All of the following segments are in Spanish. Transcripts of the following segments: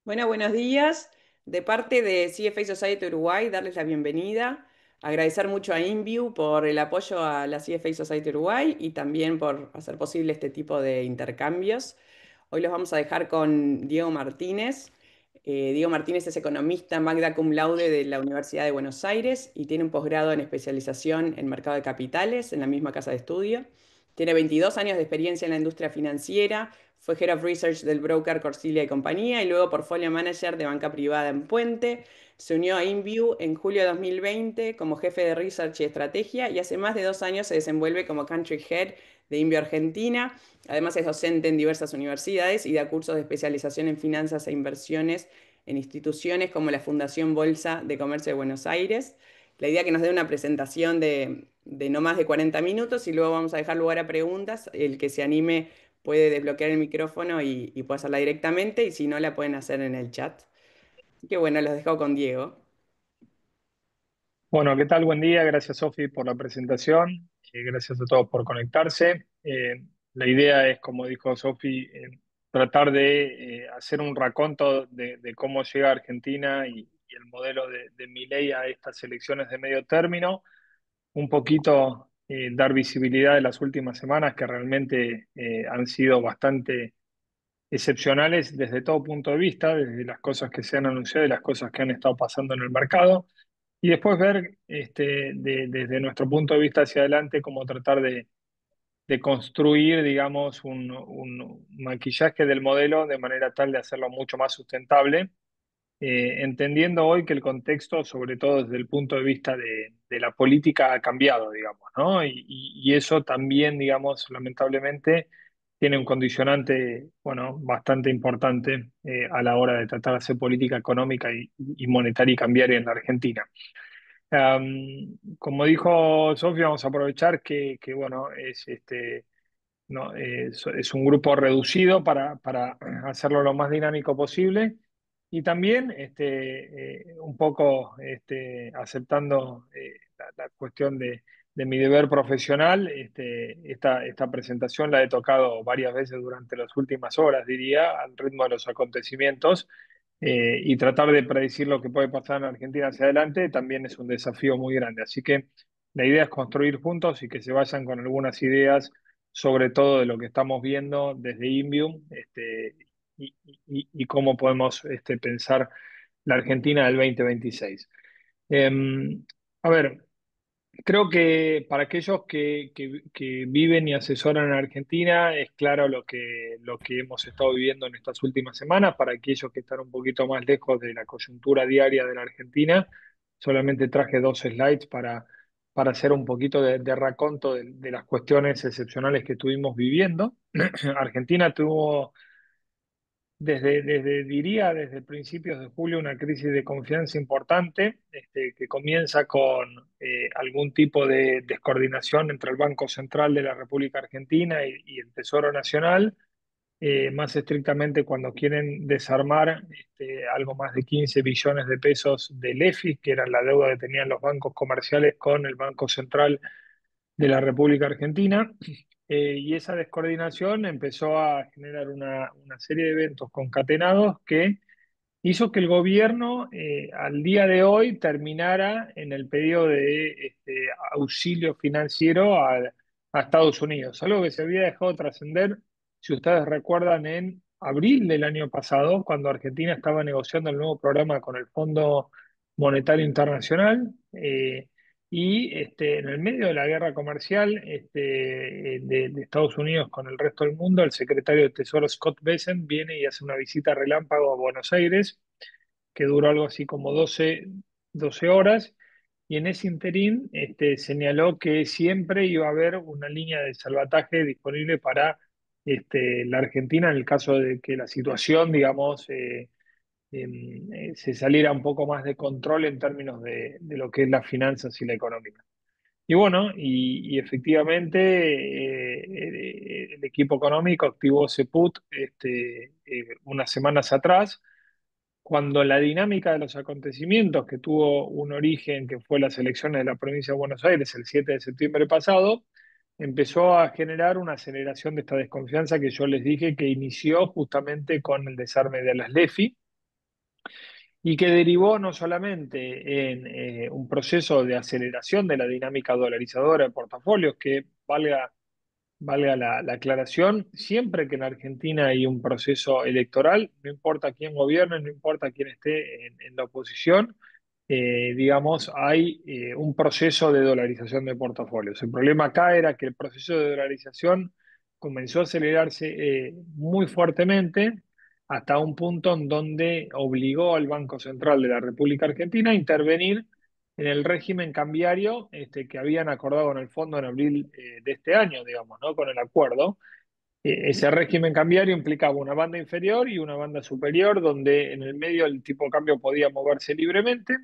Bueno, buenos días. De parte de CFA Society Uruguay, darles la bienvenida. Agradecer mucho a InView por el apoyo a la CFA Society Uruguay y también por hacer posible este tipo de intercambios. Hoy los vamos a dejar con Diego Martínez. Diego Martínez es economista magna cum laude de la Universidad de Buenos Aires y tiene un posgrado en especialización en mercado de capitales en la misma casa de estudio. Tiene 22 años de experiencia en la industria financiera. Fue Head of Research del broker Corsilia y compañía y luego Portfolio Manager de banca privada en Puente. Se unió a InView en julio de 2020 como jefe de Research y Estrategia y hace más de 2 años se desenvuelve como Country Head de InView Argentina. Además es docente en diversas universidades y da cursos de especialización en finanzas e inversiones en instituciones como la Fundación Bolsa de Comercio de Buenos Aires. La idea es que nos dé una presentación de no más de 40 minutos y luego vamos a dejar lugar a preguntas. El que se anime puede desbloquear el micrófono y puede hacerla directamente y si no la pueden hacer en el chat. Así que bueno, los dejo con Diego. Bueno, ¿qué tal? Buen día. Gracias, Sofi, por la presentación. Gracias a todos por conectarse. La idea es, como dijo Sofi, tratar de hacer un raconto de cómo llega Argentina y el modelo de Milei a estas elecciones de medio término. Un poquito dar visibilidad de las últimas semanas que realmente han sido bastante excepcionales desde todo punto de vista, desde las cosas que se han anunciado y las cosas que han estado pasando en el mercado. Y después ver desde nuestro punto de vista hacia adelante cómo tratar de construir, digamos, un maquillaje del modelo de manera tal de hacerlo mucho más sustentable, entendiendo hoy que el contexto, sobre todo desde el punto de vista de la política, ha cambiado, digamos, ¿no? Y eso también, digamos, lamentablemente tiene un condicionante, bueno, bastante importante a la hora de tratar de hacer política económica y monetaria y cambiaria en la Argentina. Como dijo Sofía, vamos a aprovechar que bueno, no, es un grupo reducido para hacerlo lo más dinámico posible y también un poco aceptando la cuestión de mi deber profesional. Esta presentación la he tocado varias veces durante las últimas horas, diría, al ritmo de los acontecimientos. Y tratar de predecir lo que puede pasar en Argentina hacia adelante también es un desafío muy grande. Así que la idea es construir juntos y que se vayan con algunas ideas, sobre todo de lo que estamos viendo desde Invium, y cómo podemos pensar la Argentina del 2026. A ver, creo que para aquellos que viven y asesoran en Argentina es claro lo que hemos estado viviendo en estas últimas semanas. Para aquellos que están un poquito más lejos de la coyuntura diaria de la Argentina, solamente traje dos slides para hacer un poquito de raconto de las cuestiones excepcionales que estuvimos viviendo. Argentina tuvo diría, desde principios de julio, una crisis de confianza importante, que comienza con algún tipo de descoordinación entre el Banco Central de la República Argentina y el Tesoro Nacional, más estrictamente cuando quieren desarmar algo más de 15 billones de pesos del EFI, que era la deuda que tenían los bancos comerciales con el Banco Central de la República Argentina. Y esa descoordinación empezó a generar una serie de eventos concatenados que hizo que el gobierno al día de hoy terminara en el pedido de auxilio financiero a Estados Unidos, algo que se había dejado trascender, si ustedes recuerdan, en abril del año pasado, cuando Argentina estaba negociando el nuevo programa con el Fondo Monetario Internacional. Y en el medio de la guerra comercial de Estados Unidos con el resto del mundo, el secretario de Tesoro Scott Bessent viene y hace una visita relámpago a Buenos Aires, que duró algo así como doce horas, y en ese interín señaló que siempre iba a haber una línea de salvataje disponible para la Argentina en el caso de que la situación, digamos, se saliera un poco más de control en términos de lo que es las finanzas y la economía. Y bueno, y efectivamente el equipo económico activó ese put unas semanas atrás, cuando la dinámica de los acontecimientos, que tuvo un origen que fue las elecciones de la provincia de Buenos Aires el 7 de septiembre pasado, empezó a generar una aceleración de esta desconfianza que yo les dije que inició justamente con el desarme de las LEFI, y que derivó no solamente en un proceso de aceleración de la dinámica dolarizadora de portafolios, que valga la aclaración, siempre que en Argentina hay un proceso electoral, no importa quién gobierne, no importa quién esté en la oposición, digamos, hay un proceso de dolarización de portafolios. El problema acá era que el proceso de dolarización comenzó a acelerarse muy fuertemente hasta un punto en donde obligó al Banco Central de la República Argentina a intervenir en el régimen cambiario que habían acordado con el fondo en abril de este año, digamos, ¿no? Con el acuerdo. Ese régimen cambiario implicaba una banda inferior y una banda superior, donde en el medio el tipo de cambio podía moverse libremente,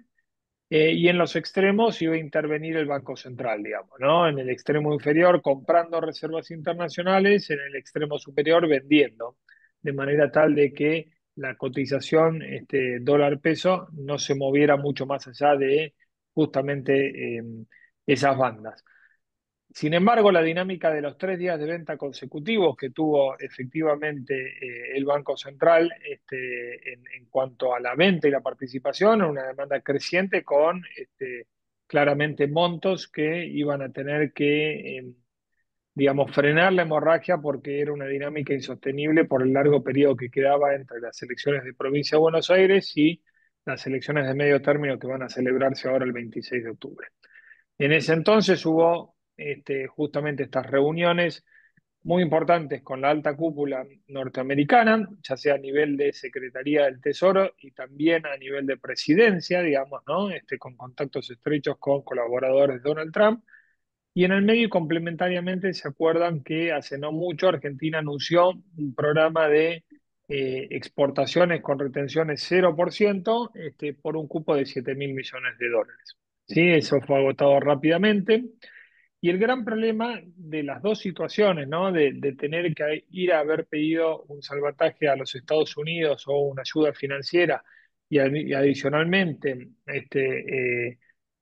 y en los extremos iba a intervenir el Banco Central, digamos, ¿no? En el extremo inferior comprando reservas internacionales, en el extremo superior vendiendo, de manera tal de que la cotización dólar-peso no se moviera mucho más allá de justamente esas bandas. Sin embargo, la dinámica de los 3 días de venta consecutivos que tuvo efectivamente el Banco Central en cuanto a la venta y la participación, era una demanda creciente con claramente montos que iban a tener que, digamos, frenar la hemorragia porque era una dinámica insostenible por el largo periodo que quedaba entre las elecciones de provincia de Buenos Aires y las elecciones de medio término que van a celebrarse ahora el 26 de octubre. En ese entonces hubo justamente estas reuniones muy importantes con la alta cúpula norteamericana, ya sea a nivel de Secretaría del Tesoro y también a nivel de presidencia, digamos, ¿no? Con contactos estrechos con colaboradores de Donald Trump. Y en el medio, y complementariamente, se acuerdan que hace no mucho Argentina anunció un programa de exportaciones con retenciones 0% por un cupo de 7.000 millones de dólares. ¿Sí? Eso fue agotado rápidamente. Y el gran problema de las dos situaciones, ¿no? De tener que ir a haber pedido un salvataje a los Estados Unidos o una ayuda financiera y adicionalmente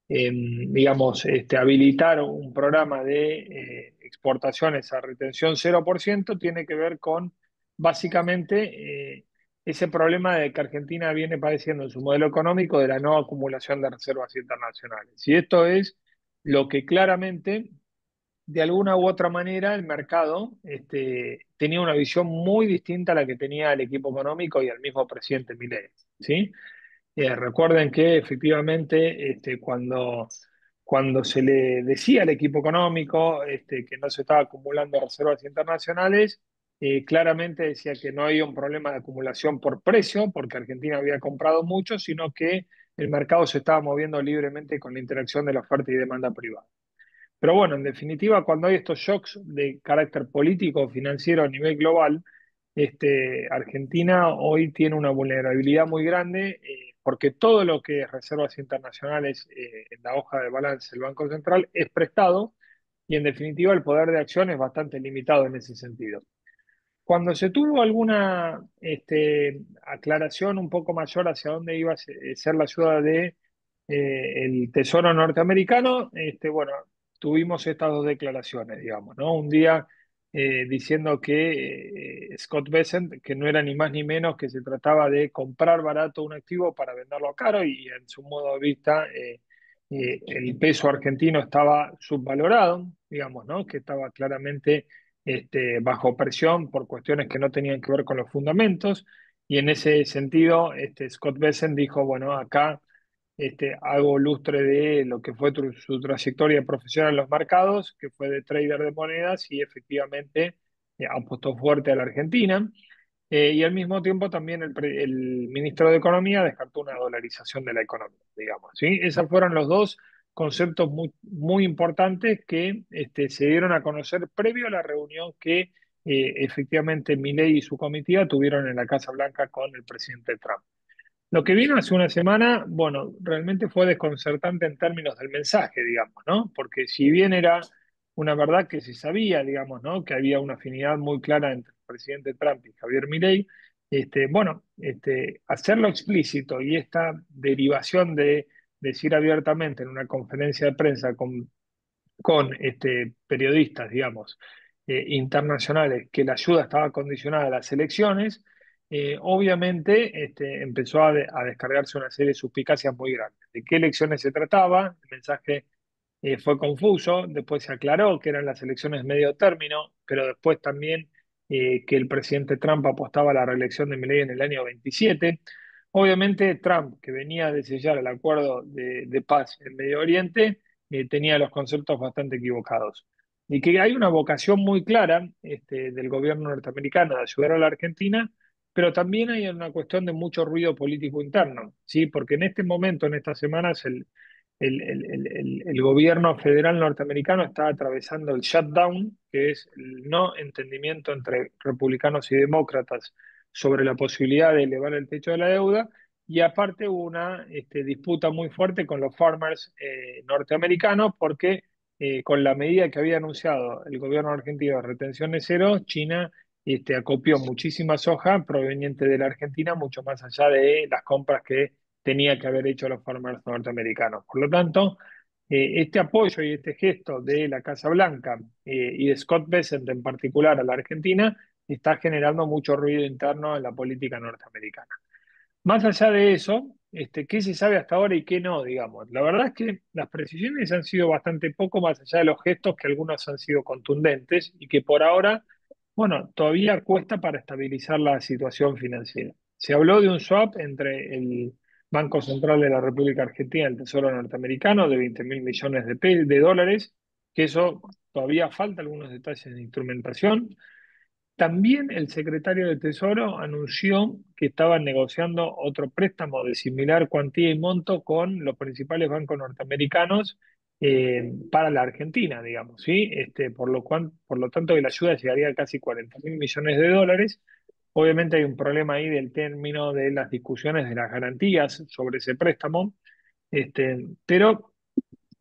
digamos, habilitar un programa de exportaciones a retención 0% tiene que ver con básicamente ese problema de que Argentina viene padeciendo en su modelo económico de la no acumulación de reservas internacionales. Y esto es lo que claramente, de alguna u otra manera, el mercado tenía una visión muy distinta a la que tenía el equipo económico y el mismo presidente Milei, ¿sí? Recuerden que efectivamente cuando se le decía al equipo económico que no se estaba acumulando reservas internacionales, claramente decía que no había un problema de acumulación por precio, porque Argentina había comprado mucho, sino que el mercado se estaba moviendo libremente con la interacción de la oferta y demanda privada. Pero bueno, en definitiva, cuando hay estos shocks de carácter político o financiero a nivel global, Argentina hoy tiene una vulnerabilidad muy grande porque todo lo que es reservas internacionales en la hoja de balance del Banco Central es prestado y en definitiva el poder de acción es bastante limitado en ese sentido. Cuando se tuvo alguna aclaración un poco mayor hacia dónde iba a ser la ayuda de el Tesoro norteamericano, bueno, tuvimos estas dos declaraciones, digamos, ¿no? Un día diciendo que Scott Bessent, que no era ni más ni menos que se trataba de comprar barato un activo para venderlo caro y en su modo de vista el peso argentino estaba subvalorado, digamos, ¿no? Que estaba claramente bajo presión por cuestiones que no tenían que ver con los fundamentos. Y en ese sentido, Scott Bessent dijo, bueno, acá hago lustre de lo que fue su trayectoria profesional en los mercados, que fue de trader de monedas y efectivamente apostó fuerte a la Argentina. Y al mismo tiempo también el ministro de Economía descartó una dolarización de la economía, digamos, ¿sí? Esos fueron los dos conceptos muy, muy importantes que se dieron a conocer previo a la reunión que efectivamente Milei y su comitiva tuvieron en la Casa Blanca con el presidente Trump. Lo que vino hace una semana, bueno, realmente fue desconcertante en términos del mensaje, digamos, ¿no? Porque si bien era una verdad que se sabía, digamos, ¿no? Que había una afinidad muy clara entre el presidente Trump y Javier Milei, bueno, hacerlo explícito y esta derivación de decir abiertamente en una conferencia de prensa con periodistas, digamos, internacionales, que la ayuda estaba condicionada a las elecciones, obviamente empezó a descargarse una serie de suspicacias muy grandes. ¿De qué elecciones se trataba? El mensaje fue confuso, después se aclaró que eran las elecciones medio término, pero después también que el presidente Trump apostaba a la reelección de Milei en el año 27. Obviamente Trump, que venía de sellar el acuerdo de paz en Medio Oriente, tenía los conceptos bastante equivocados. Y que hay una vocación muy clara del gobierno norteamericano de ayudar a la Argentina, pero también hay una cuestión de mucho ruido político interno, ¿sí? Porque en este momento, en estas semanas, el gobierno federal norteamericano está atravesando el shutdown, que es el no entendimiento entre republicanos y demócratas sobre la posibilidad de elevar el techo de la deuda, y aparte hubo una disputa muy fuerte con los farmers norteamericanos porque con la medida que había anunciado el gobierno argentino de retención de cero, China acopió muchísima soja proveniente de la Argentina, mucho más allá de las compras que tenía que haber hecho los farmers norteamericanos. Por lo tanto, este apoyo y este gesto de la Casa Blanca y de Scott Bessent en particular a la Argentina está generando mucho ruido interno en la política norteamericana. Más allá de eso, ¿qué se sabe hasta ahora y qué no, digamos? La verdad es que las precisiones han sido bastante poco, más allá de los gestos que algunos han sido contundentes y que por ahora, bueno, todavía cuesta para estabilizar la situación financiera. Se habló de un swap entre el Banco Central de la República Argentina y el Tesoro norteamericano de 20.000 millones de dólares, que eso todavía falta algunos detalles de instrumentación. También el secretario de Tesoro anunció que estaban negociando otro préstamo de similar cuantía y monto con los principales bancos norteamericanos para la Argentina, digamos, ¿sí? Por lo tanto, que la ayuda llegaría a casi 40.000 millones de dólares. Obviamente hay un problema ahí del término de las discusiones de las garantías sobre ese préstamo, pero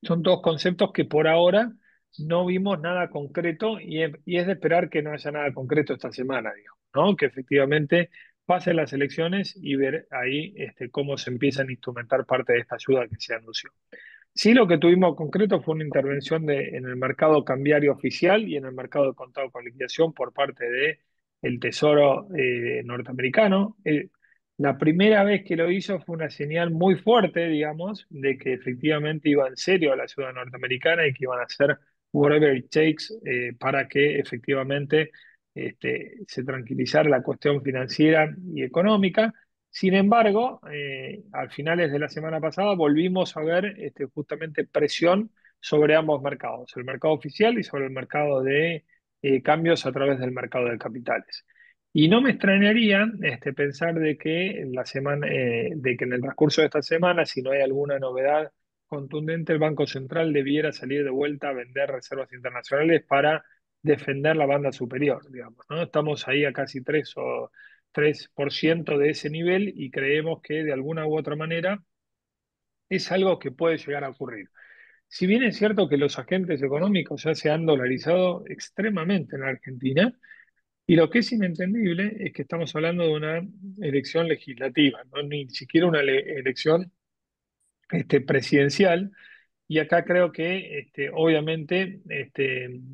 son todos conceptos que por ahora no vimos nada concreto y es de esperar que no haya nada concreto esta semana, digamos, ¿no? Que efectivamente pasen las elecciones y ver ahí cómo se empiezan a instrumentar parte de esta ayuda que se anunció. Sí, lo que tuvimos concreto fue una intervención en el mercado cambiario oficial y en el mercado de contado con liquidación por parte del Tesoro norteamericano. La primera vez que lo hizo fue una señal muy fuerte, digamos, de que efectivamente iba en serio a la ayuda norteamericana y que iban a hacer whatever it takes para que efectivamente se tranquilizara la cuestión financiera y económica. Sin embargo, a finales de la semana pasada volvimos a ver justamente presión sobre ambos mercados, el mercado oficial y sobre el mercado de cambios a través del mercado de capitales. Y no me extrañaría pensar de que en de que en el transcurso de esta semana, si no hay alguna novedad contundente, el Banco Central debiera salir de vuelta a vender reservas internacionales para defender la banda superior, digamos, ¿no? Estamos ahí a casi 3% de ese nivel y creemos que de alguna u otra manera es algo que puede llegar a ocurrir. Si bien es cierto que los agentes económicos ya se han dolarizado extremadamente en la Argentina, y lo que es inentendible es que estamos hablando de una elección legislativa, no ni siquiera una elección presidencial. Y acá creo que obviamente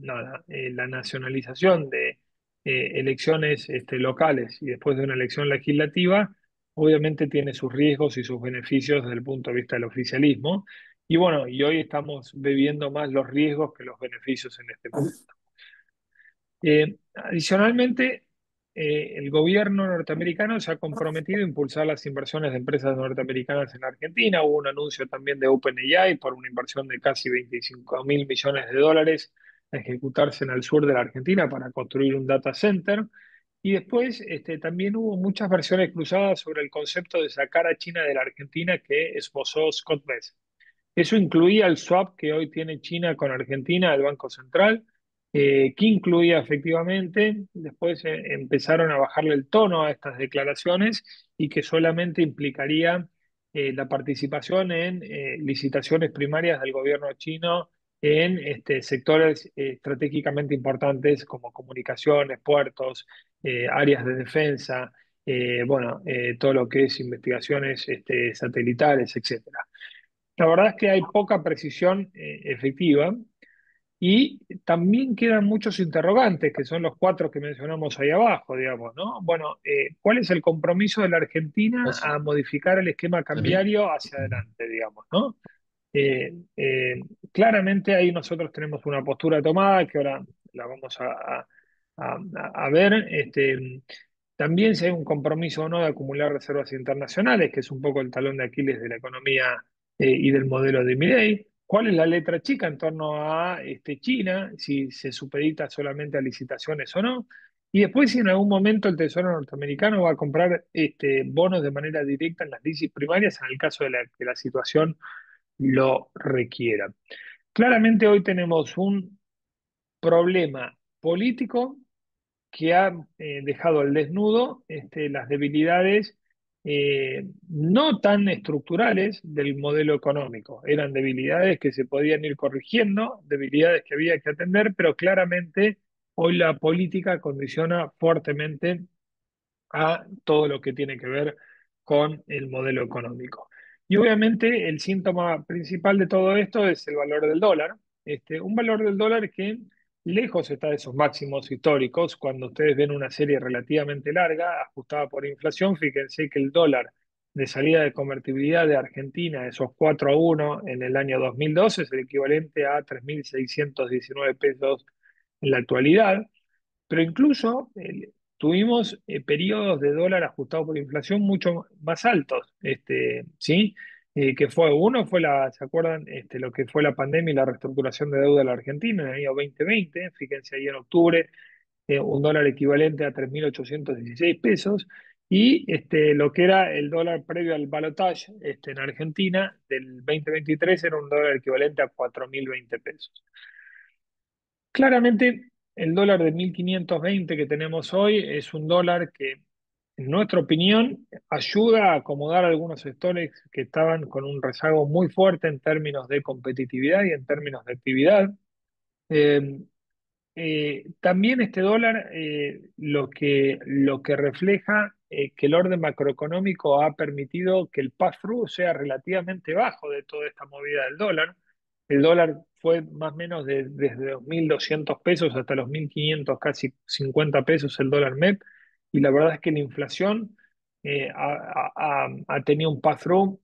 nada, la nacionalización de elecciones locales y después de una elección legislativa, obviamente tiene sus riesgos y sus beneficios desde el punto de vista del oficialismo. Y bueno, y hoy estamos viviendo más los riesgos que los beneficios en este momento. Adicionalmente, el gobierno norteamericano se ha comprometido a impulsar las inversiones de empresas norteamericanas en Argentina. Hubo un anuncio también de OpenAI por una inversión de casi 25.000 millones de dólares a ejecutarse en el sur de la Argentina para construir un data center. Y después también hubo muchas versiones cruzadas sobre el concepto de sacar a China de la Argentina que esbozó Scott Bessent. Eso incluía el swap que hoy tiene China con Argentina, el Banco Central, que incluía efectivamente, después empezaron a bajarle el tono a estas declaraciones y que solamente implicaría la participación en licitaciones primarias del gobierno chino en sectores estratégicamente importantes como comunicaciones, puertos, áreas de defensa, bueno, todo lo que es investigaciones satelitales, etcétera. La verdad es que hay poca precisión efectiva. Y también quedan muchos interrogantes, que son los cuatro que mencionamos ahí abajo, digamos, ¿no? Bueno, ¿cuál es el compromiso de la Argentina Pues, a modificar el esquema ujú. cambiario hacia adelante, digamos, ¿no? Eh, Claramente ahí nosotros tenemos una postura tomada que ahora la vamos a ver. También si hay un compromiso o no de acumular reservas internacionales, que es un poco el talón de Aquiles de la economía y del modelo de Milei. ¿Cuál es la letra chica en torno a China? Si se supedita solamente a licitaciones o no. Y después si en algún momento el Tesoro norteamericano va a comprar bonos de manera directa en las lisis primarias en el caso de que la situación lo requiera. Claramente hoy tenemos un problema político que ha dejado al desnudo las debilidades no tan estructurales del modelo económico. Eran debilidades que se podían ir corrigiendo, debilidades que había que atender, pero claramente hoy la política condiciona fuertemente a todo lo que tiene que ver con el modelo económico. Y obviamente el síntoma principal de todo esto es el valor del dólar. Un valor del dólar que lejos está de esos máximos históricos. Cuando ustedes ven una serie relativamente larga, ajustada por inflación, fíjense que el dólar de salida de convertibilidad de Argentina, esos 4-1 en el año 2012, es el equivalente a 3.619 pesos en la actualidad. Pero incluso tuvimos periodos de dólar ajustado por inflación mucho más altos, ¿sí? Que fue, uno fue ¿se acuerdan? Lo que fue la pandemia y la reestructuración de deuda de la Argentina en el año 2020, fíjense ahí en octubre, un dólar equivalente a 3.816 pesos, y lo que era el dólar previo al balotaje en Argentina del 2023 era un dólar equivalente a 4.020 pesos. Claramente, el dólar de 1.520 que tenemos hoy es un dólar que, en nuestra opinión, ayuda a acomodar algunos sectores que estaban con un rezago muy fuerte en términos de competitividad y en términos de actividad. Eh, También este dólar lo que refleja que el orden macroeconómico ha permitido que el pass-through sea relativamente bajo de toda esta movida del dólar. El dólar fue más o menos desde los 1.200 pesos hasta los 1.500, casi 50 pesos el dólar MEP, y la verdad es que la inflación ha tenido un pass-through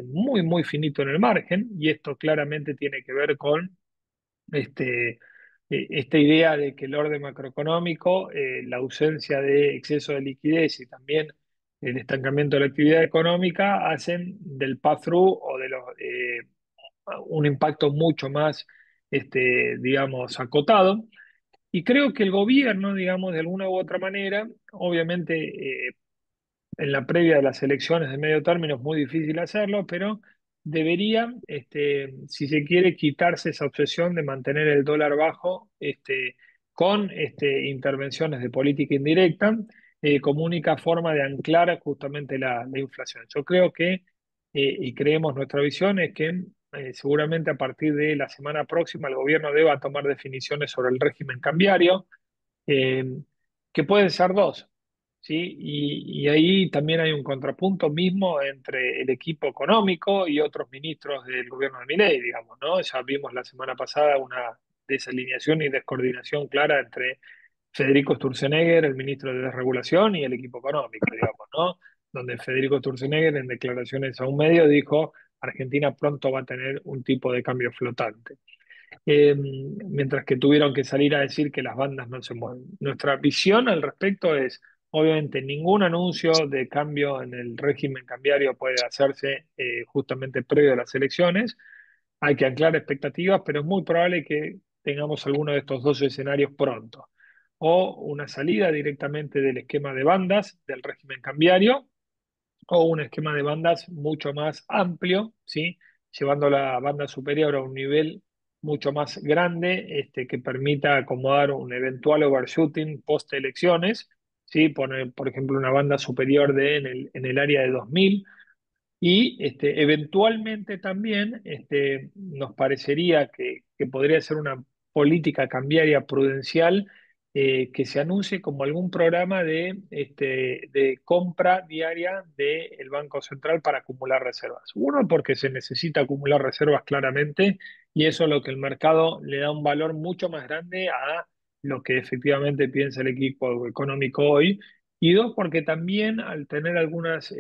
muy, muy finito en el margen, y esto claramente tiene que ver con este, esta idea de que el orden macroeconómico, la ausencia de exceso de liquidez y también el estancamiento de la actividad económica hacen del pass-through o de un impacto mucho más, digamos, acotado. Y creo que el gobierno, digamos, de alguna u otra manera, obviamente, en la previa de las elecciones de medio término es muy difícil hacerlo, pero debería, si se quiere, quitarse esa obsesión de mantener el dólar bajo, con intervenciones de política indirecta, como única forma de anclar justamente la inflación. Yo creo que, y creemos nuestra visión, es que seguramente a partir de la semana próxima el gobierno deba tomar definiciones sobre el régimen cambiario, eh, que pueden ser dos, ¿sí? Y ahí también hay un contrapunto mismo entre el equipo económico y otros ministros del gobierno de Milei, digamos, ¿no? Ya vimos la semana pasada una desalineación y descoordinación clara entre Federico Sturzenegger, el ministro de Desregulación, y el equipo económico, digamos, ¿no? Donde Federico Sturzenegger, en declaraciones a un medio, dijo: Argentina pronto va a tener un tipo de cambio flotante, mientras que tuvieron que salir a decir que las bandas no se mueven. Nuestra visión al respecto es, obviamente, ningún anuncio de cambio en el régimen cambiario puede hacerse justamente previo a las elecciones. Hay que anclar expectativas, pero es muy probable que tengamos alguno de estos dos escenarios pronto. O una salida directamente del esquema de bandas del régimen cambiario, o un esquema de bandas mucho más amplio, ¿sí? Llevando la banda superior a un nivel mucho más grande, que permita acomodar un eventual overshooting post elecciones, ¿sí? Por ejemplo, una banda superior en el área de 2.000, y eventualmente también nos parecería que podría ser una política cambiaria prudencial, que se anuncie como algún programa de compra diaria del Banco Central para acumular reservas. Uno, porque se necesita acumular reservas claramente, y eso es lo que el mercado le da un valor mucho más grande a lo que efectivamente piensa el equipo económico hoy. Y dos, porque también al tener algunas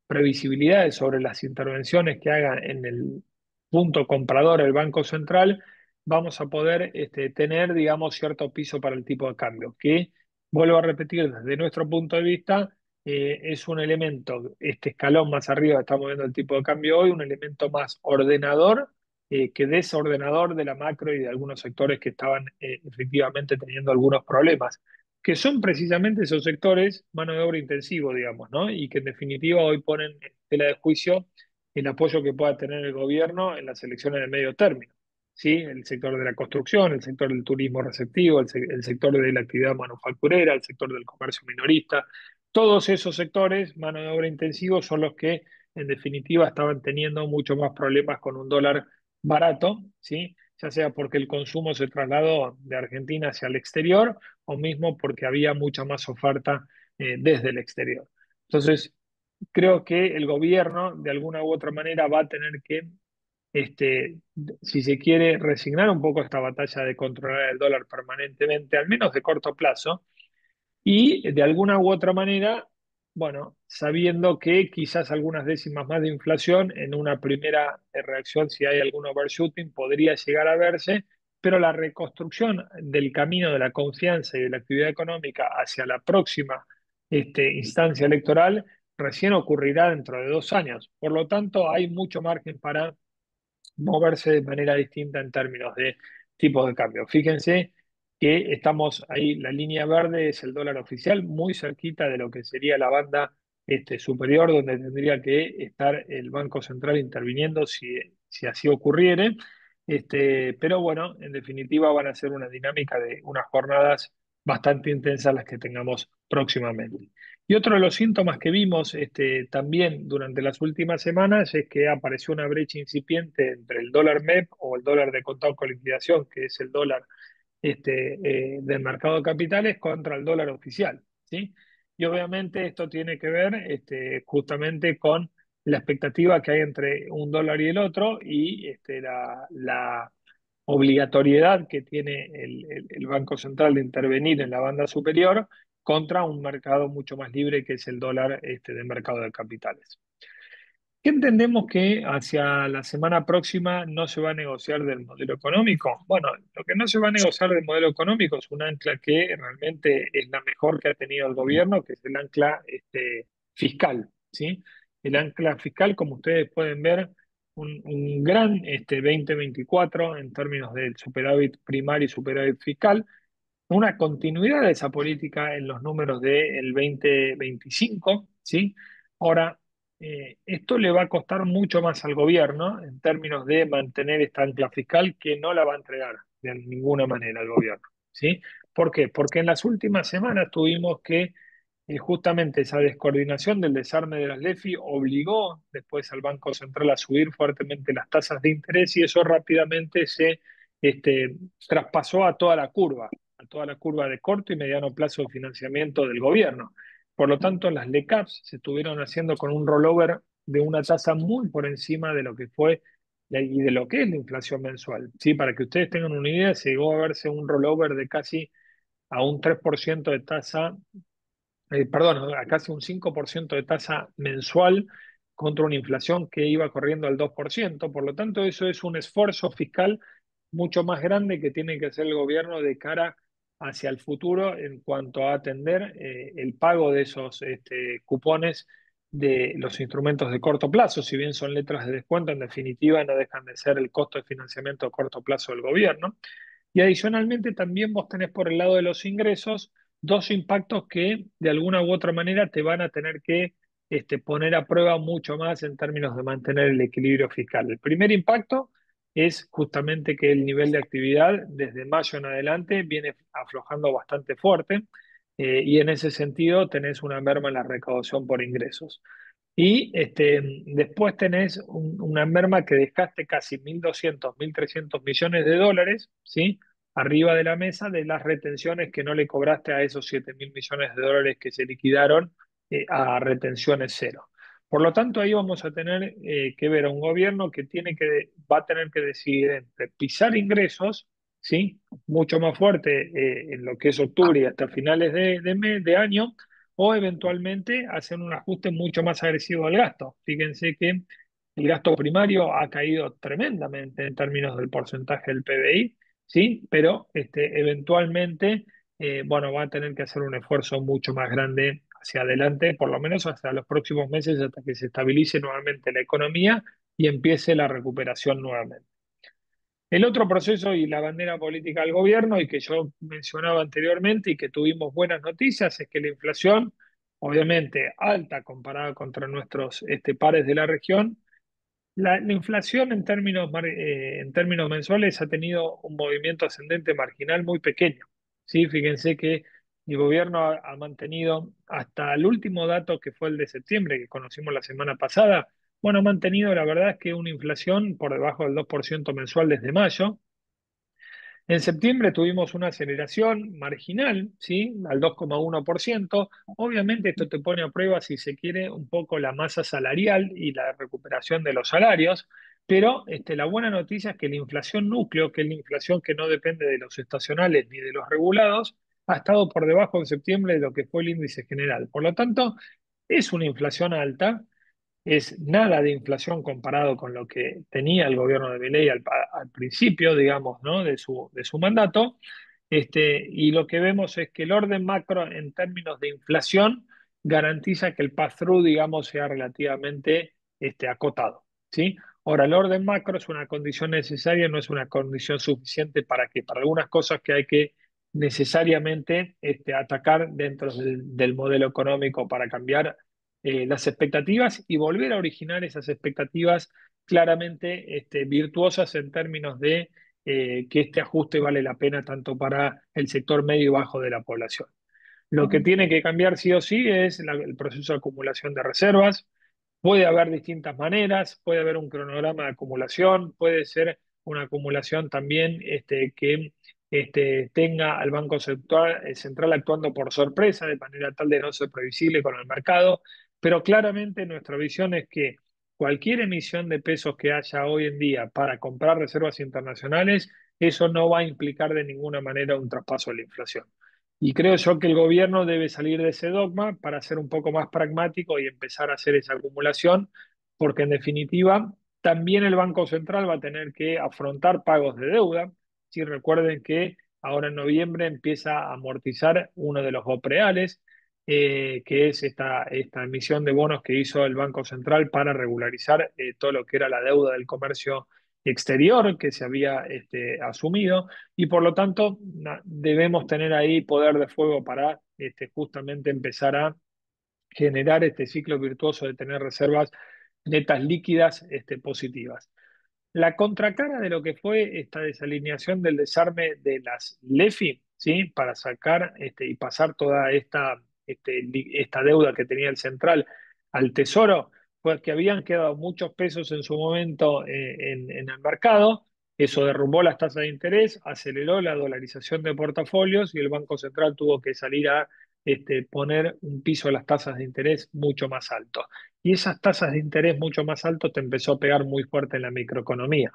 previsibilidades sobre las intervenciones que haga en el punto comprador el Banco Central, vamos a poder tener, digamos, cierto piso para el tipo de cambio, que, vuelvo a repetir, desde nuestro punto de vista, es un elemento, este escalón más arriba, estamos viendo el tipo de cambio hoy, un elemento más ordenador que desordenador de la macro y de algunos sectores que estaban efectivamente teniendo algunos problemas, que son precisamente esos sectores mano de obra intensivo, digamos, ¿no? Y que en definitiva hoy ponen en tela de juicio el apoyo que pueda tener el gobierno en las elecciones de medio término. ¿Sí? El sector de la construcción, el sector del turismo receptivo, el sector de la actividad manufacturera, el sector del comercio minorista, todos esos sectores, mano de obra intensivo, son los que en definitiva estaban teniendo mucho más problemas con un dólar barato, ¿sí? Ya sea porque el consumo se trasladó de Argentina hacia el exterior o mismo porque había mucha más oferta desde el exterior. Entonces, creo que el gobierno de alguna u otra manera va a tener que, este, si se quiere, resignar un poco esta batalla de controlar el dólar permanentemente, al menos de corto plazo, y de alguna u otra manera, bueno, sabiendo que quizás algunas décimas más de inflación en una primera reacción, si hay algún overshooting, podría llegar a verse, pero la reconstrucción del camino de la confianza y de la actividad económica hacia la próxima instancia electoral recién ocurrirá dentro de 2 años. Por lo tanto, hay mucho margen para moverse de manera distinta en términos de tipos de cambio. Fíjense que estamos ahí, la línea verde es el dólar oficial, muy cerquita de lo que sería la banda superior, donde tendría que estar el Banco Central interviniendo si así ocurriere. Pero bueno, en definitiva van a ser una dinámica de unas jornadas bastante intensas las que tengamos próximamente. Y otro de los síntomas que vimos también durante las últimas semanas es que apareció una brecha incipiente entre el dólar MEP o el dólar de contado con liquidación, que es el dólar del mercado de capitales, contra el dólar oficial, ¿sí? Y obviamente esto tiene que ver justamente con la expectativa que hay entre un dólar y el otro y la obligatoriedad que tiene el Banco Central de intervenir en la banda superior contra un mercado mucho más libre que es el dólar de mercado de capitales. ¿Qué entendemos que hacia la semana próxima no se va a negociar del modelo económico? Bueno, lo que no se va a negociar del modelo económico es un ancla que realmente es la mejor que ha tenido el gobierno, que es el ancla fiscal, ¿sí? El ancla fiscal, como ustedes pueden ver, un gran 2024 en términos del superávit primario y superávit fiscal, una continuidad de esa política en los números del 2025, ¿sí? Ahora, esto le va a costar mucho más al gobierno en términos de mantener esta ancla fiscal que no la va a entregar de ninguna manera al gobierno, ¿sí? ¿Por qué? Porque en las últimas semanas tuvimos que justamente esa descoordinación del desarme de las LEFI obligó después al Banco Central a subir fuertemente las tasas de interés y eso rápidamente se este, traspasó a toda la curva de corto y mediano plazo de financiamiento del gobierno. Por lo tanto, las LECAPs se estuvieron haciendo con un rollover de una tasa muy por encima de lo que fue y de lo que es la inflación mensual. ¿Sí? Para que ustedes tengan una idea, se llegó a verse un rollover de casi a un 3% de tasa, perdón, a casi un 5% de tasa mensual contra una inflación que iba corriendo al 2%. Por lo tanto, eso es un esfuerzo fiscal mucho más grande que tiene que hacer el gobierno de cara hacia el futuro en cuanto a atender el pago de esos cupones de los instrumentos de corto plazo. Si bien son letras de descuento, en definitiva no dejan de ser el costo de financiamiento a corto plazo del gobierno. Y adicionalmente también vos tenés por el lado de los ingresos dos impactos que de alguna u otra manera te van a tener que poner a prueba mucho más en términos de mantener el equilibrio fiscal. El primer impacto es justamente que el nivel de actividad desde mayo en adelante viene aflojando bastante fuerte y en ese sentido tenés una merma en la recaudación por ingresos. Y después tenés una merma que dejaste casi 1.200, 1.300 millones de dólares, ¿sí? Arriba de la mesa de las retenciones que no le cobraste a esos 7.000 millones de dólares que se liquidaron a retenciones cero. Por lo tanto, ahí vamos a tener que ver a un gobierno que va a tener que decidir entre pisar ingresos, ¿sí? Mucho más fuerte en lo que es octubre y hasta finales de año, o eventualmente hacer un ajuste mucho más agresivo al gasto. Fíjense que el gasto primario ha caído tremendamente en términos del porcentaje del PBI, ¿sí? Pero eventualmente bueno, va a tener que hacer un esfuerzo mucho más grande hacia adelante, por lo menos hasta los próximos meses, hasta que se estabilice nuevamente la economía y empiece la recuperación nuevamente. El otro proceso y la bandera política del gobierno, y que yo mencionaba anteriormente y que tuvimos buenas noticias, es que la inflación, obviamente alta comparada contra nuestros pares de la región, la inflación en términos mensuales ha tenido un movimiento ascendente marginal muy pequeño. ¿Sí? Fíjense que el gobierno ha mantenido hasta el último dato que fue el de septiembre, que conocimos la semana pasada, bueno, ha mantenido la verdad es que una inflación por debajo del 2% mensual desde mayo. En septiembre tuvimos una aceleración marginal, ¿sí? Al 2,1%. Obviamente esto te pone a prueba, si se quiere, un poco la masa salarial y la recuperación de los salarios, pero la buena noticia es que la inflación núcleo, que es la inflación que no depende de los estacionales ni de los regulados, ha estado por debajo en septiembre de lo que fue el índice general. Por lo tanto, es una inflación alta, es nada de inflación comparado con lo que tenía el gobierno de Milei al principio, digamos, ¿no? de su mandato. Y lo que vemos es que el orden macro en términos de inflación garantiza que el pass-through, digamos, sea relativamente acotado, ¿sí? Ahora, el orden macro es una condición necesaria, no es una condición suficiente para algunas cosas que hay que necesariamente atacar dentro del modelo económico para cambiar las expectativas y volver a originar esas expectativas claramente virtuosas en términos de que este ajuste vale la pena tanto para el sector medio y bajo de la población. Lo que tiene que cambiar sí o sí es el proceso de acumulación de reservas. Puede haber distintas maneras, puede haber un cronograma de acumulación, puede ser una acumulación también que tenga al Banco Central actuando por sorpresa, de manera tal de no ser previsible con el mercado, pero claramente nuestra visión es que cualquier emisión de pesos que haya hoy en día para comprar reservas internacionales, eso no va a implicar de ninguna manera un traspaso de la inflación. Y creo yo que el gobierno debe salir de ese dogma para ser un poco más pragmático y empezar a hacer esa acumulación, porque en definitiva también el Banco Central va a tener que afrontar pagos de deuda. Si recuerden que ahora en noviembre empieza a amortizar uno de los BOPREALES, que es esta emisión de bonos que hizo el Banco Central para regularizar todo lo que era la deuda del comercio exterior que se había asumido y por lo tanto debemos tener ahí poder de fuego para justamente empezar a generar este ciclo virtuoso de tener reservas netas líquidas positivas. La contracara de lo que fue esta desalineación del desarme de las LEFI, ¿sí? Para sacar y pasar toda esta deuda que tenía el central al Tesoro, fue que habían quedado muchos pesos en su momento en el mercado. Eso derrumbó las tasas de interés, aceleró la dolarización de portafolios y el Banco Central tuvo que salir a poner un piso a las tasas de interés mucho más alto. Y esas tasas de interés mucho más altas te empezó a pegar muy fuerte en la microeconomía.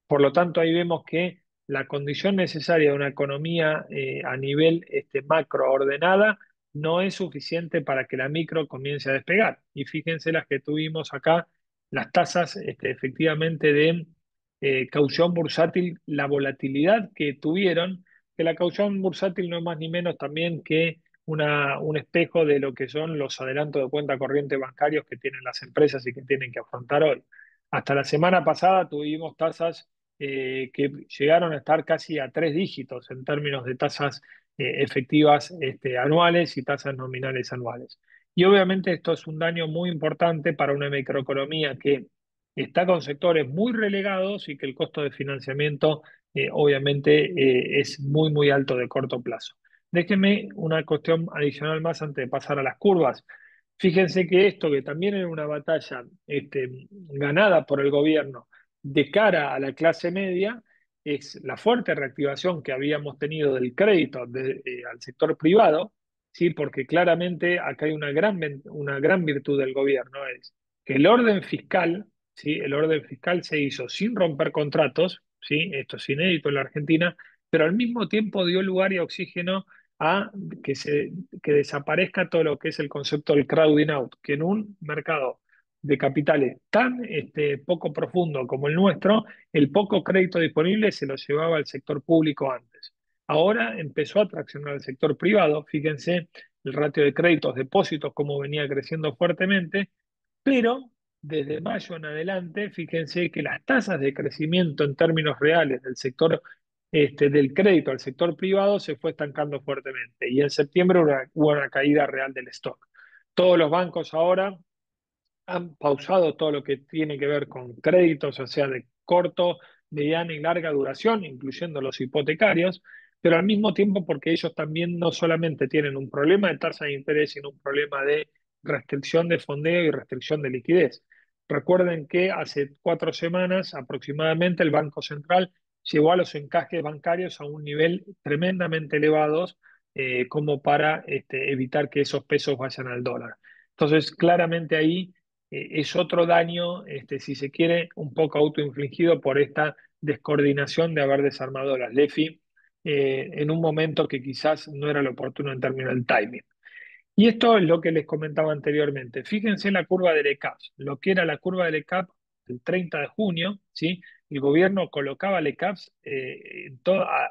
Por lo tanto, ahí vemos que la condición necesaria de una economía a nivel macro ordenada no es suficiente para que la micro comience a despegar. Y fíjense las que tuvimos acá, las tasas efectivamente de caución bursátil, la volatilidad que tuvieron, que la caución bursátil no es más ni menos también que un espejo de lo que son los adelantos de cuenta corriente bancarios que tienen las empresas y que tienen que afrontar hoy. Hasta la semana pasada tuvimos tasas que llegaron a estar casi a 3 dígitos en términos de tasas efectivas anuales y tasas nominales anuales. Y obviamente esto es un daño muy importante para una microeconomía que está con sectores muy relegados y que el costo de financiamiento obviamente es muy, muy alto de corto plazo. Déjenme una cuestión adicional más antes de pasar a las curvas. Fíjense que esto, que también era una batalla ganada por el gobierno de cara a la clase media, es la fuerte reactivación que habíamos tenido del crédito al sector privado, ¿sí? Porque claramente acá hay una gran virtud del gobierno, es El orden fiscal, ¿sí? El orden fiscal se hizo sin romper contratos, ¿sí? Esto es inédito en la Argentina, pero al mismo tiempo dio lugar y oxígeno a que, que desaparezca todo lo que es el concepto del crowding out, que en un mercado de capitales tan poco profundo como el nuestro, el poco crédito disponible se lo llevaba al sector público antes. Ahora empezó a traccionar el sector privado, fíjense el ratio de créditos, depósitos, cómo venía creciendo fuertemente, pero desde mayo en adelante, fíjense que las tasas de crecimiento en términos reales del sector del crédito al sector privado se fue estancando fuertemente. Y en septiembre hubo una caída real del stock. Todos los bancos ahora han pausado todo lo que tiene que ver con créditos, o sea, de corto, mediana y larga duración, incluyendo los hipotecarios, pero al mismo tiempo porque ellos también no solamente tienen un problema de tasa de interés, sino un problema de restricción de fondeo y restricción de liquidez. Recuerden que hace 4 semanas aproximadamente el Banco Central llevó a los encajes bancarios a un nivel tremendamente elevado como para evitar que esos pesos vayan al dólar. Entonces, claramente ahí es otro daño, si se quiere, un poco autoinfligido por esta descoordinación de haber desarmado las LEFI en un momento que quizás no era lo oportuno en términos del timing. Y esto es lo que les comentaba anteriormente. Fíjense la curva del ECAPS, lo que era la curva del ECAP el 30 de junio, ¿sí? El gobierno colocaba el ECAPS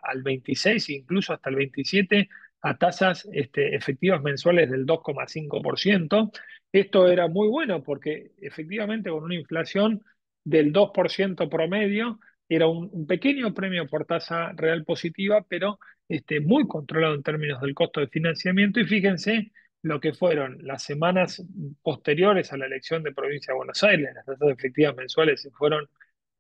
al 26 e incluso hasta el 27 a tasas efectivas mensuales del 2,5%. Esto era muy bueno porque efectivamente con una inflación del 2% promedio era un pequeño premio por tasa real positiva, pero muy controlado en términos del costo de financiamiento. Y fíjense lo que fueron las semanas posteriores a la elección de Provincia de Buenos Aires, las tasas efectivas mensuales se fueron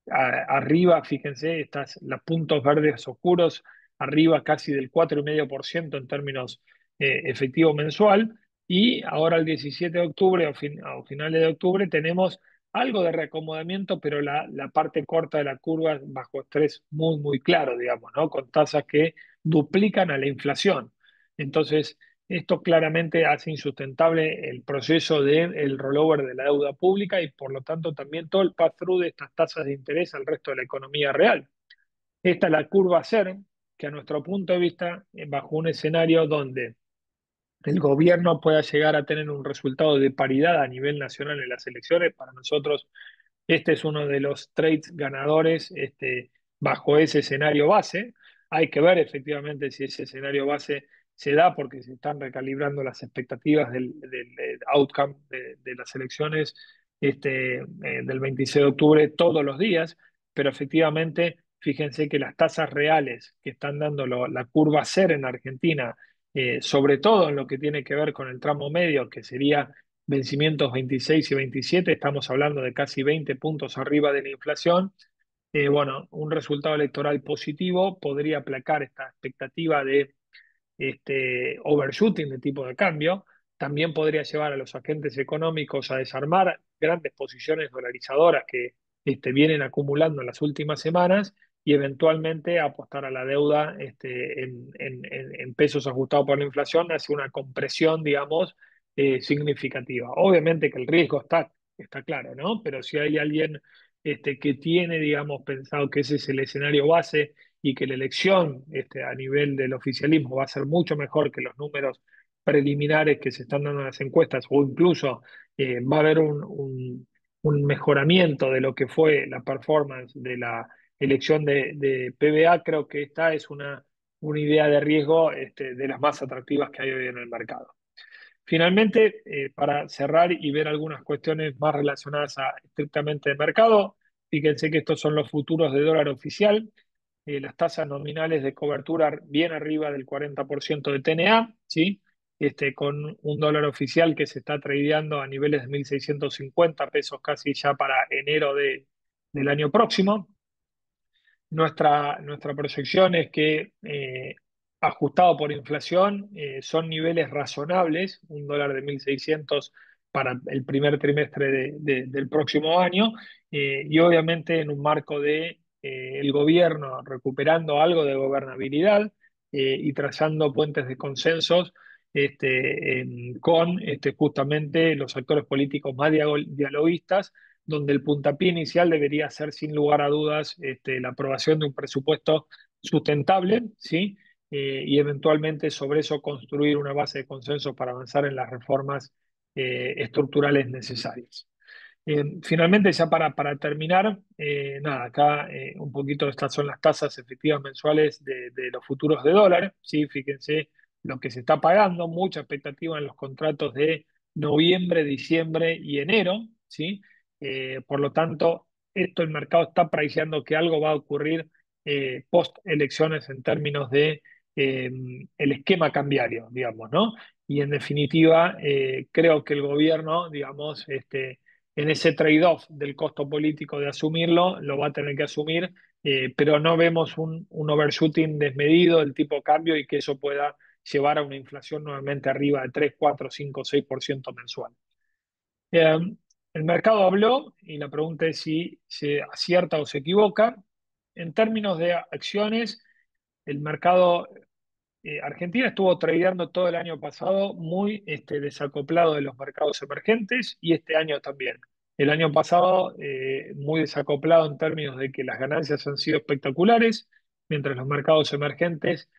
arriba, fíjense, los puntos verdes oscuros, arriba casi del 4,5% en términos efectivo mensual, y ahora el 17 de octubre o finales de octubre tenemos algo de reacomodamiento, pero la parte corta de la curva bajo estrés muy, muy claro, digamos, ¿no? Con tasas que duplican a la inflación. Entonces, esto claramente hace insustentable el proceso del rollover de la deuda pública y por lo tanto también todo el pass-through de estas tasas de interés al resto de la economía real. Esta es la curva CER, que a nuestro punto de vista, bajo un escenario donde el gobierno pueda llegar a tener un resultado de paridad a nivel nacional en las elecciones, para nosotros este es uno de los trades ganadores bajo ese escenario base. Hay que ver efectivamente si ese escenario base se da porque se están recalibrando las expectativas del outcome de las elecciones del 26 de octubre todos los días, pero efectivamente fíjense que las tasas reales que están dando la curva CER en Argentina, sobre todo en lo que tiene que ver con el tramo medio, que sería vencimientos 26 y 27, estamos hablando de casi 20 puntos arriba de la inflación. Bueno, un resultado electoral positivo podría aplacar esta expectativa de overshooting de tipo de cambio. También podría llevar a los agentes económicos a desarmar grandes posiciones dolarizadoras que vienen acumulando en las últimas semanas y eventualmente apostar a la deuda en pesos ajustados por la inflación hace una compresión, digamos, significativa. Obviamente que el riesgo está claro, ¿no? Pero si hay alguien que tiene, digamos, pensado que ese es el escenario base y que la elección a nivel del oficialismo va a ser mucho mejor que los números preliminares que se están dando en las encuestas, o incluso va a haber un mejoramiento de lo que fue la performance de la elección de PBA. Creo que esta es una idea de riesgo de las más atractivas que hay hoy en el mercado. Finalmente, para cerrar y ver algunas cuestiones más relacionadas a estrictamente de mercado, fíjense que estos son los futuros de dólar oficial, las tasas nominales de cobertura bien arriba del 40% de TNA, ¿sí? Con un dólar oficial que se está tradeando a niveles de 1.650 pesos casi ya para enero del año próximo. Nuestra proyección es que, ajustado por inflación, son niveles razonables, un dólar de 1.600 para el primer trimestre del próximo año, y obviamente en un marco de el gobierno recuperando algo de gobernabilidad y trazando puentes de consensos con justamente los actores políticos más dialoguistas, donde el puntapié inicial debería ser, sin lugar a dudas, la aprobación de un presupuesto sustentable, ¿sí? Y eventualmente sobre eso construir una base de consenso para avanzar en las reformas estructurales necesarias. Finalmente, ya para terminar, nada, acá un poquito estas son las tasas efectivas mensuales de los futuros de dólar, ¿sí? Fíjense lo que se está pagando, mucha expectativa en los contratos de noviembre, diciembre y enero, ¿sí? Por lo tanto, esto el mercado está priceando que algo va a ocurrir post elecciones en términos de el esquema cambiario, digamos, ¿no? Y en definitiva, creo que el gobierno, digamos, en ese trade-off del costo político de asumirlo, lo va a tener que asumir, pero no vemos un overshooting desmedido del tipo de cambio y que eso pueda llevar a una inflación nuevamente arriba de 3 4 5 6% mensual. Eh, el mercado habló y la pregunta es si se acierta o se equivoca. En términos de acciones, el mercado Argentina estuvo tradeando todo el año pasado muy desacoplado de los mercados emergentes y este año también. El año pasado muy desacoplado en términos de que las ganancias han sido espectaculares, mientras los mercados emergentes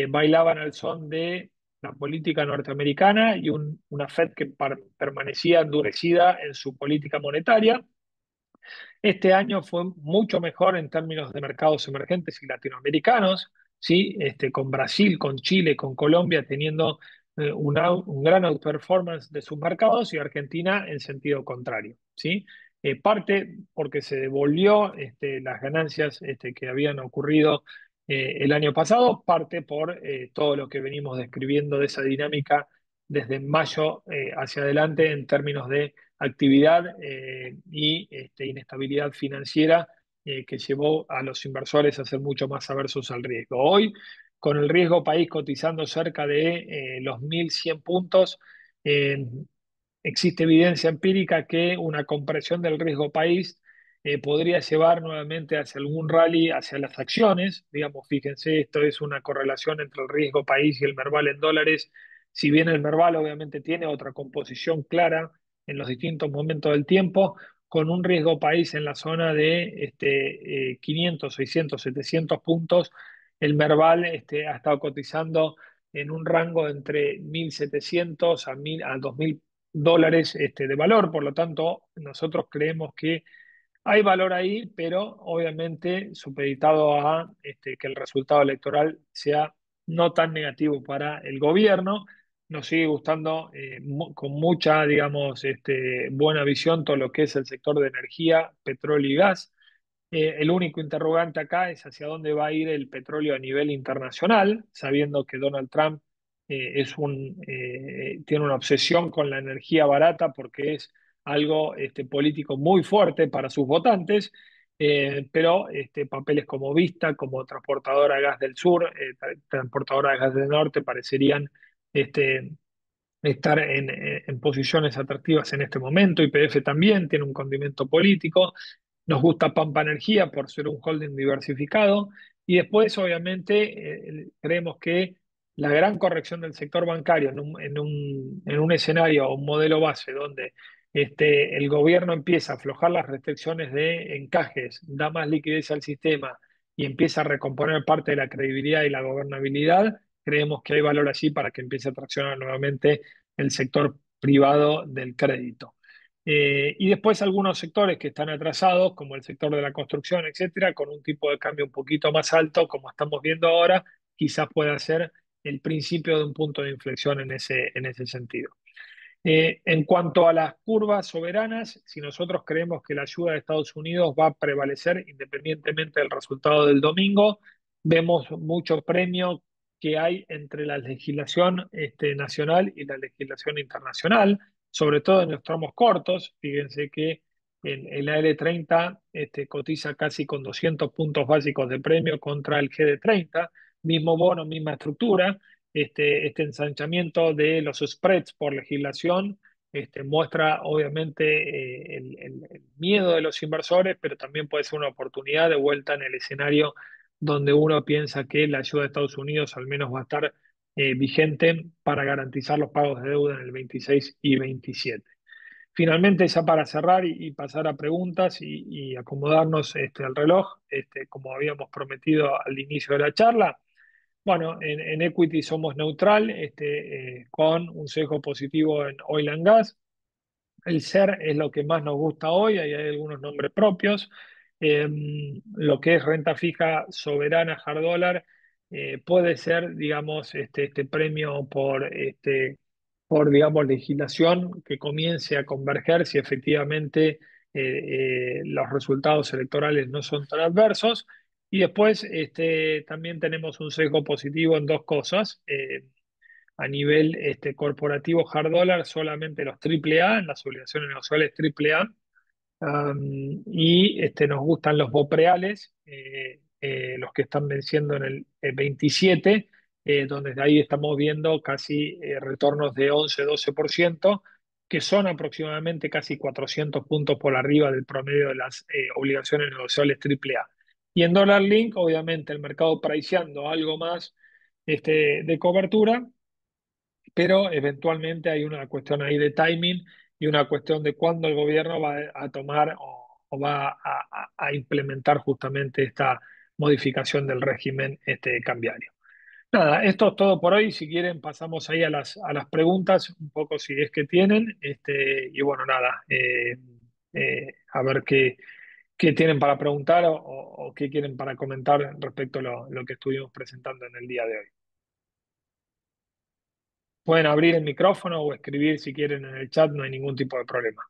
bailaban al son de la política norteamericana y una Fed que permanecía endurecida en su política monetaria. Este año fue mucho mejor en términos de mercados emergentes y latinoamericanos, ¿sí? Con Brasil, con Chile, con Colombia teniendo un gran outperformance de sus mercados y Argentina en sentido contrario, ¿sí? Parte porque se devolvió las ganancias que habían ocurrido el año pasado, parte por todo lo que venimos describiendo de esa dinámica desde mayo hacia adelante en términos de actividad y inestabilidad financiera que llevó a los inversores a ser mucho más aversos al riesgo. Hoy, con el riesgo país cotizando cerca de los 1.100 puntos, eh, existe evidencia empírica que una compresión del riesgo país podría llevar nuevamente hacia algún rally hacia las acciones. Digamos, fíjense, esto es una correlación entre el riesgo país y el Merval en dólares. Si bien el Merval obviamente tiene otra composición clara en los distintos momentos del tiempo, con un riesgo país en la zona de 500, 600, 700 puntos, el Merval ha estado cotizando en un rango de entre 1.700 a 2.000 dólares de valor. Por lo tanto, nosotros creemos que hay valor ahí, pero obviamente supeditado a que el resultado electoral sea no tan negativo para el gobierno. Nos sigue gustando con mucha, digamos, buena visión todo lo que es el sector de energía, petróleo y gas. El único interrogante acá es hacia dónde va a ir el petróleo a nivel internacional, sabiendo que Donald Trump tiene una obsesión con la energía barata porque es algo político muy fuerte para sus votantes, pero papeles como Vista, como transportadora de gas del sur, transportadora de gas del norte, parecerían este, estar en posiciones atractivas en este momento. YPF también tiene un condimento político. Nos gusta Pampa Energía por ser un holding diversificado. Y después, obviamente, creemos que la gran corrección del sector bancario en un escenario o un modelo base donde el gobierno empieza a aflojar las restricciones de encajes, da más liquidez al sistema y empieza a recomponer parte de la credibilidad y la gobernabilidad, creemos que hay valor allí para que empiece a traccionar nuevamente el sector privado del crédito. Y después algunos sectores que están atrasados, como el sector de la construcción, etcétera, con un tipo de cambio un poquito más alto, como estamos viendo ahora, quizás pueda ser el principio de un punto de inflexión en ese sentido. En cuanto a las curvas soberanas, si nosotros creemos que la ayuda de Estados Unidos va a prevalecer independientemente del resultado del domingo, vemos mucho premio que hay entre la legislación nacional y la legislación internacional, sobre todo en los tramos cortos. Fíjense que en la L30 cotiza casi con 200 puntos básicos de premio contra el GD30, mismo bono, misma estructura. Este ensanchamiento de los spreads por legislación muestra obviamente el miedo de los inversores, pero también puede ser una oportunidad de vuelta en el escenario donde uno piensa que la ayuda de Estados Unidos al menos va a estar vigente para garantizar los pagos de deuda en el 26 y 27. Finalmente, ya para cerrar y pasar a preguntas y acomodarnos al reloj, como habíamos prometido al inicio de la charla, bueno, en equity somos neutral, con un sesgo positivo en oil and gas. El ser es lo que más nos gusta hoy, ahí hay algunos nombres propios. Eh, lo que es renta fija soberana, hard dollar, puede ser, digamos, este premio por, digamos, legislación que comience a converger si efectivamente los resultados electorales no son tan adversos. Y después también tenemos un sesgo positivo en dos cosas. A nivel corporativo hard dollar, solamente los AAA, las obligaciones negociables AAA, y nos gustan los BOPREALES, los que están venciendo en el 27, donde de ahí estamos viendo casi retornos de 11-12%, que son aproximadamente casi 400 puntos por arriba del promedio de las obligaciones negociables AAA. Y en Dollar Link, obviamente, el mercado priceando algo más de cobertura, pero eventualmente hay una cuestión ahí de timing y una cuestión de cuándo el gobierno va a tomar o va a implementar justamente esta modificación del régimen cambiario. Nada, esto es todo por hoy. Si quieren, pasamos ahí a las preguntas, un poco si es que tienen. Y bueno, nada, a ver qué tienen para preguntar o qué quieren para comentar respecto a lo que estuvimos presentando en el día de hoy. Pueden abrir el micrófono o escribir si quieren en el chat, no hay ningún tipo de problema.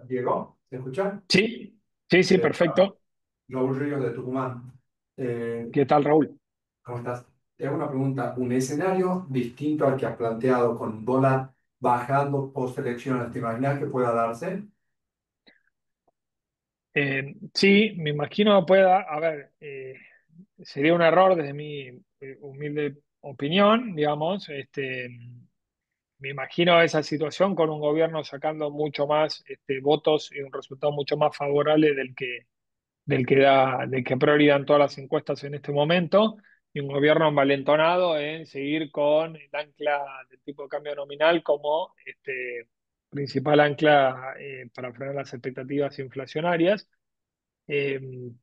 Diego, ¿te escuchas? Sí, sí, sí, perfecto. Raúl Ríos de Tucumán. ¿Qué tal, Raúl? ¿Cómo estás? Te hago una pregunta. ¿Un escenario distinto al que has planteado con dólar bajando post elecciones, te imaginas que pueda darse? Sí, me imagino pueda, a ver, sería un error desde mi humilde opinión, digamos, me imagino esa situación con un gobierno sacando mucho más votos y un resultado mucho más favorable del que a priori dan todas las encuestas en este momento, y un gobierno envalentonado en seguir con el ancla del tipo de cambio nominal como principal ancla para frenar las expectativas inflacionarias. Eh,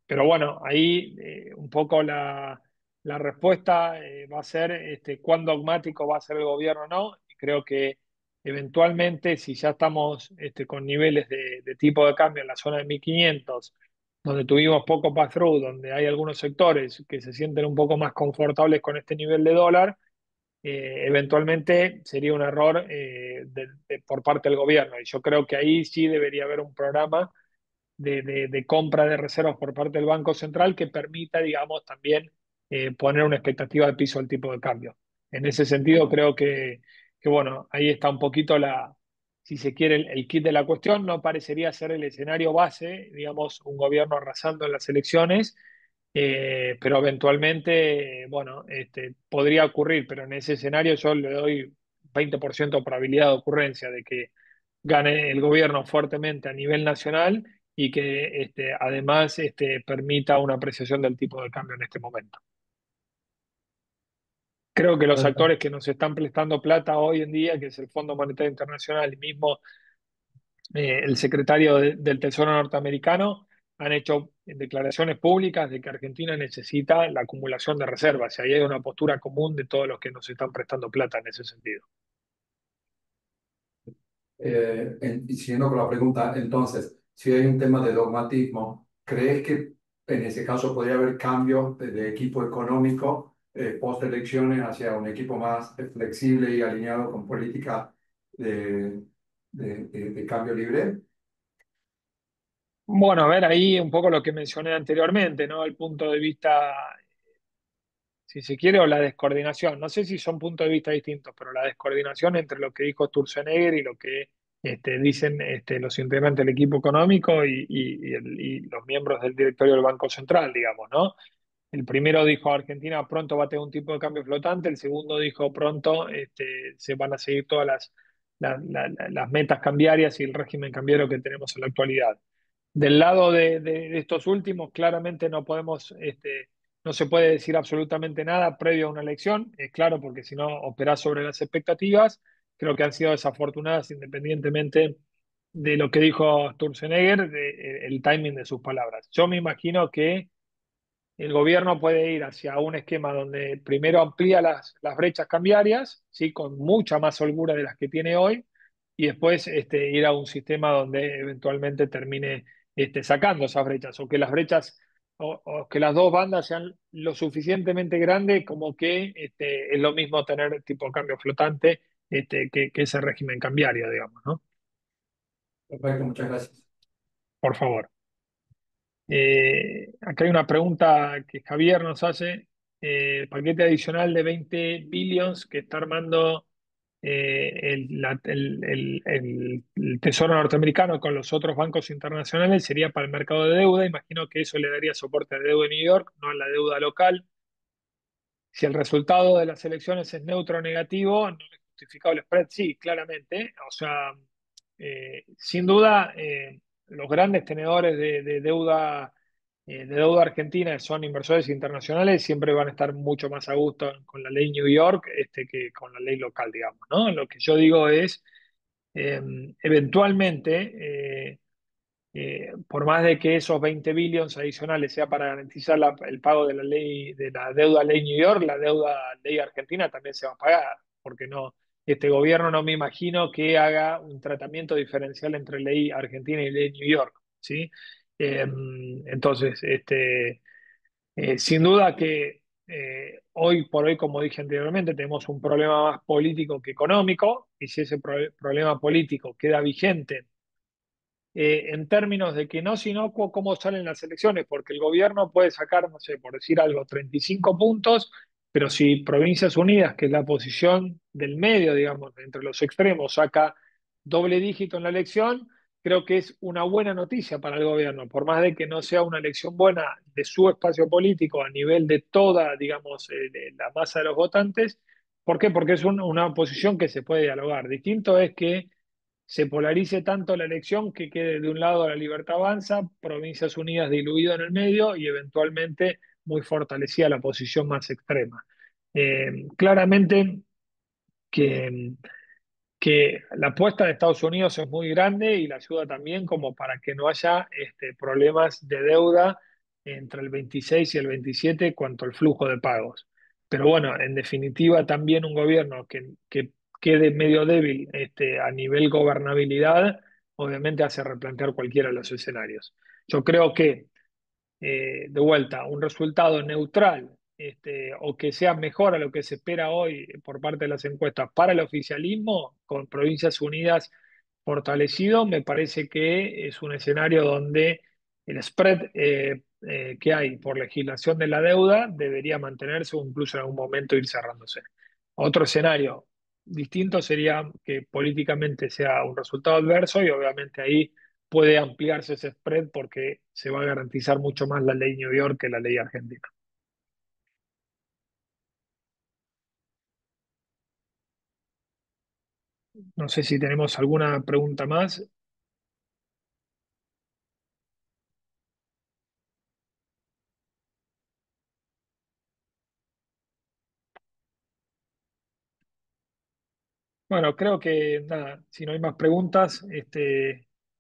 pero bueno, ahí un poco la respuesta va a ser cuán dogmático va a ser el gobierno o no. Y creo que eventualmente, si ya estamos con niveles de tipo de cambio en la zona de 1500, donde tuvimos poco pass-through, donde hay algunos sectores que se sienten un poco más confortables con este nivel de dólar, eventualmente sería un error por parte del gobierno. Y yo creo que ahí sí debería haber un programa de compra de reservas por parte del Banco Central que permita, digamos, también poner una expectativa de piso al tipo de cambio. En ese sentido, creo que bueno, ahí está un poquito si se quiere, el kit de la cuestión. No parecería ser el escenario base, digamos, un gobierno arrasando en las elecciones, pero eventualmente, bueno, podría ocurrir, pero en ese escenario yo le doy 20% de probabilidad de ocurrencia de que gane el gobierno fuertemente a nivel nacional y que además permita una apreciación del tipo de cambio en este momento. Creo que los actores que nos están prestando plata hoy en día, que es el Fondo Monetario Internacional y mismo el secretario del Tesoro norteamericano, han hecho declaraciones públicas de que Argentina necesita la acumulación de reservas. Y ahí hay una postura común de todos los que nos están prestando plata en ese sentido. Y siguiendo con la pregunta, entonces, si hay un tema de dogmatismo, ¿crees que en ese caso podría haber cambios de equipo económico post elecciones hacia un equipo más flexible y alineado con política de, de cambio libre? Bueno, a ver, ahí un poco lo que mencioné anteriormente, ¿no? El punto de vista, si se quiere, o la descoordinación. No sé si son puntos de vista distintos, pero la descoordinación entre lo que dijo Sturzenegger y lo que dicen los integrantes del equipo económico y los miembros del directorio del Banco Central, digamos, ¿no? El primero dijo Argentina pronto va a tener un tipo de cambio flotante, el segundo dijo pronto se van a seguir todas las metas cambiarias y el régimen cambiario que tenemos en la actualidad. Del lado de estos últimos, claramente no podemos, no se puede decir absolutamente nada previo a una elección, es claro, porque si no operás sobre las expectativas, creo que han sido desafortunadas independientemente de lo que dijo Sturzenegger, el timing de sus palabras. Yo me imagino que el gobierno puede ir hacia un esquema donde primero amplía las brechas cambiarias, ¿sí? Con mucha más holgura de las que tiene hoy, y después ir a un sistema donde eventualmente termine sacando esas brechas, o que las brechas, o que las dos bandas sean lo suficientemente grandes como que es lo mismo tener tipo cambio flotante que ese régimen cambiario, digamos, ¿no? Perfecto, muchas gracias. Por favor. Acá hay una pregunta que Javier nos hace. El paquete adicional de 20 billions que está armando el Tesoro norteamericano con los otros bancos internacionales sería para el mercado de deuda. Imagino que eso le daría soporte a la deuda de New York, no a la deuda local. Si el resultado de las elecciones es neutro o negativo, no es justificado el spread, sí, claramente. O sea, sin duda, los grandes tenedores de deuda argentina, son inversores internacionales, siempre van a estar mucho más a gusto con la ley New York que con la ley local, digamos, ¿no? Lo que yo digo es, eventualmente, por más de que esos 20 billones adicionales sea para garantizar el pago de la ley, de la deuda ley New York, la deuda ley argentina también se va a pagar, porque no, este gobierno no me imagino que haga un tratamiento diferencial entre ley argentina y ley New York, ¿sí? Entonces, sin duda que hoy por hoy, como dije anteriormente, tenemos un problema más político que económico, y si ese problema político queda vigente en términos de que no es inocuo cómo salen las elecciones, porque el gobierno puede sacar, no sé, por decir algo, 35 puntos, pero si Provincias Unidas, que es la posición del medio, digamos, entre los extremos, saca doble dígito en la elección, creo que es una buena noticia para el gobierno, por más de que no sea una elección buena de su espacio político a nivel de toda, digamos, de la masa de los votantes. ¿Por qué? Porque es una oposición que se puede dialogar. Distinto es que se polarice tanto la elección que quede de un lado la Libertad Avanza, Provincias Unidas diluido en el medio y eventualmente muy fortalecida la posición más extrema. Claramente que, que la apuesta de Estados Unidos es muy grande y la ayuda también como para que no haya problemas de deuda entre el 26 y el 27 cuanto al flujo de pagos. Pero bueno, en definitiva también un gobierno que quede medio débil a nivel gobernabilidad, obviamente hace replantear cualquiera de los escenarios. Yo creo que de vuelta, un resultado neutral o que sea mejor a lo que se espera hoy por parte de las encuestas para el oficialismo, con Provincias Unidas fortalecido, me parece que es un escenario donde el spread que hay por legislación de la deuda debería mantenerse o incluso en algún momento ir cerrándose. Otro escenario distinto sería que políticamente sea un resultado adverso y obviamente ahí puede ampliarse ese spread porque se va a garantizar mucho más la ley New York que la ley argentina. No sé si tenemos alguna pregunta más. Bueno, creo que nada, si no hay más preguntas,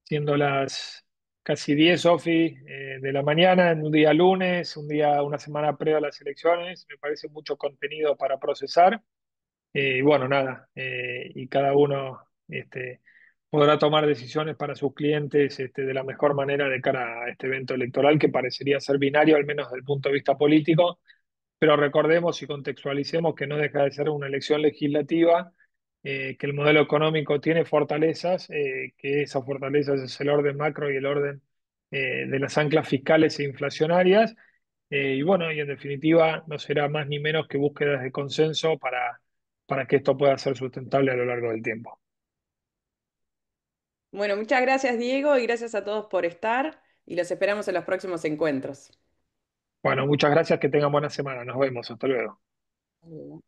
siendo las casi 10, Sofi, de la mañana, en un día lunes, una semana previa a las elecciones, me parece mucho contenido para procesar. Y bueno, nada, y cada uno podrá tomar decisiones para sus clientes de la mejor manera de cara a este evento electoral que parecería ser binario, al menos desde el punto de vista político, pero recordemos y contextualicemos que no deja de ser una elección legislativa, que el modelo económico tiene fortalezas, que esas fortalezas es el orden macro y el orden de las anclas fiscales e inflacionarias. Y bueno, y en definitiva no será más ni menos que búsquedas de consenso para que esto pueda ser sustentable a lo largo del tiempo. Bueno, muchas gracias, Diego, y gracias a todos por estar y los esperamos en los próximos encuentros. Bueno, muchas gracias, que tengan buena semana. Nos vemos, hasta luego. Hasta luego.